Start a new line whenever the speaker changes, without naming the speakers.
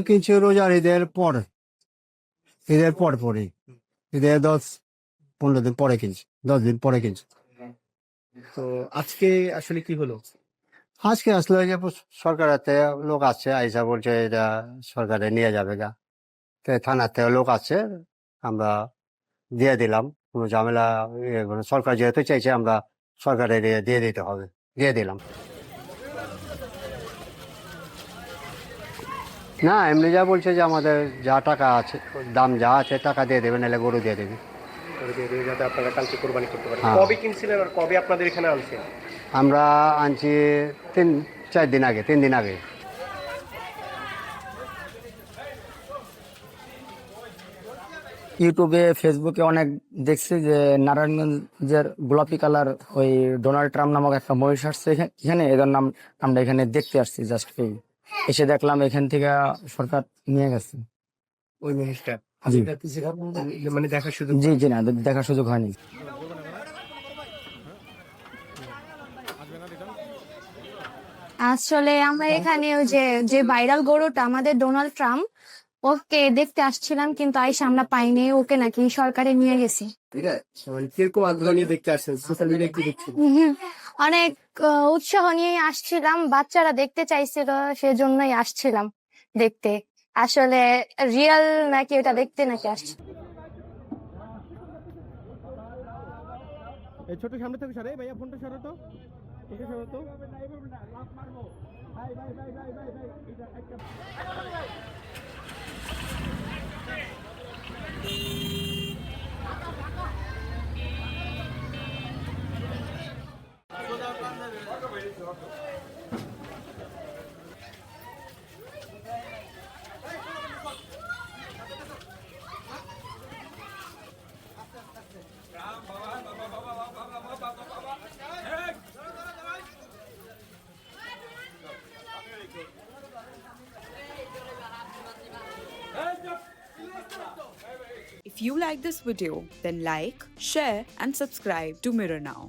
কিছু রোজার ঈদের পরে ঈদের 10-15 দিন পরে কিনছি, 10 দিন পরে কিনছি।
তো আজকে আসলে কি হলো?
আজকে আসলে ওই যে সরকারের লোক আছে, আইসা বলছে এটা সরকারে নিয়ে যাবে গা। তো থানার থেকে লোক আছে, আমরা দিয়ে দিলাম। কোনো ঝামেলা সরকার যেহেতু চাইছে, আমরা সরকারের দিয়ে দিতে হবে, দিয়ে দিলাম। না, এমনি যা বলছে যে আমাদের যা টাকা আছে, দাম যা আছে টাকা দিয়ে দেবে, নাহলে গরু দিয়ে দেবে।
যাতে আপনারা কালকে কোরবানি করতে পারেন।
হ্যাঁ।
কবে কিনছিলেন আর কবে আপনাদের এখানে আনছেন?
আমরা আনছি 3-4 দিন আগে, 3 দিন আগে।
ইউটিউবে ফেসবুকে অনেক দেখছি যে নারায়ণগঞ্জের গোলাপি কালার ওই ডোনাল্ড ট্রাম্প নামক একটা মহিষ আসছে এখানে, এদের নাম আমরা এখানে দেখতে আসছি। জাস্ট এই এসে দেখলাম এখান থেকে সরকার নিয়ে গেছে
ওই মহিষটা
জি।
মানে দেখার সুযোগ?
জি জি, না দেখার সুযোগ হয়নি।
আসলে আমরা এখানে ওই যে ভাইরাল গরুটা আমাদের ডোনাল্ড ট্রাম্প, ওকে দেখতে আসছিলাম, কিন্তু আইসা আমরা পাইনি। ওকে নাকি সরকারে নিয়ে গেছে।
মানে কিরকম আগ্রহ নিয়ে দেখতে আসছেন? সোশ্যাল মিডিয়ায় কি দেখছেন?
অনেক উৎসাহ নিয়ে আসছিলাম, বাচ্চারা দেখতে চাইছিল, সেজন্যই আসছিলাম দেখতে। আসলে রিয়েল নাকি ওটা দেখতে নাকি আসছে।
এই ছোট সামনে থেকে সরে ভাইয়া, ফোনটা সরো তো, ফোনটা সরো তো।
If you like this video, then like, share and subscribe to Mirror Now.